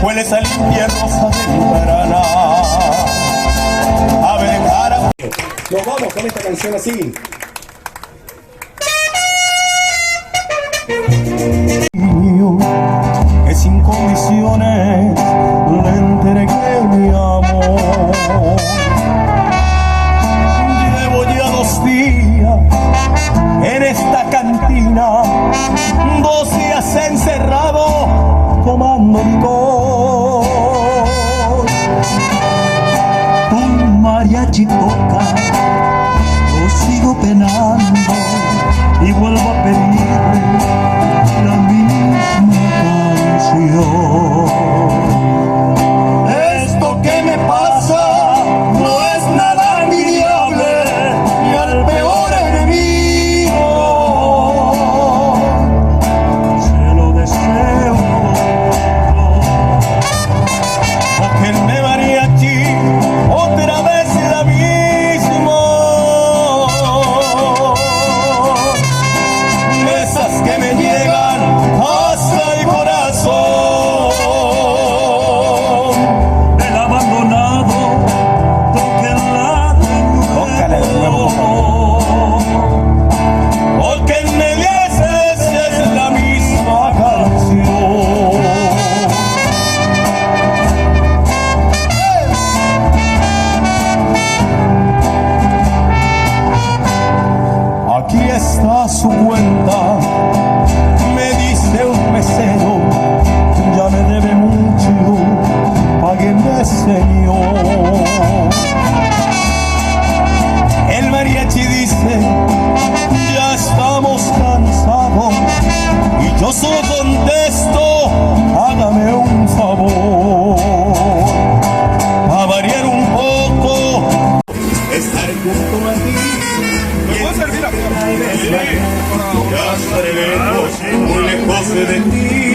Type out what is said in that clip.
Hueles al invierno, sabrana. A ver, cara. Nos vamos con esta canción así. Que sin condiciones le entregué mi amor. Llevo ya 2 días en esta cantina, 2 días encerrado tomando licor. Un mariachi toca, yo sigo penando y vuelvo a pedirle la misma canción. Esto que me pasa no es nada envidiable ni al peor enemigo. Se lo deseo. Tóquenme mariachi, otra vez la misma. Esas que me llegan hasta el corazón. El abandonado, tóquenla de nuevo. Tóquenme 10 veces la misma canción. Aquí está su cuenta, me dice un mesero, ya me debe mucho, págueme señor. El mariachi dice, ya estamos cansados, y yo solo contesto, hágame un favor, a variar un poco, estar junto a ti. ¿Me puedo servir a Ya estaré lejos, muy lejos de ti.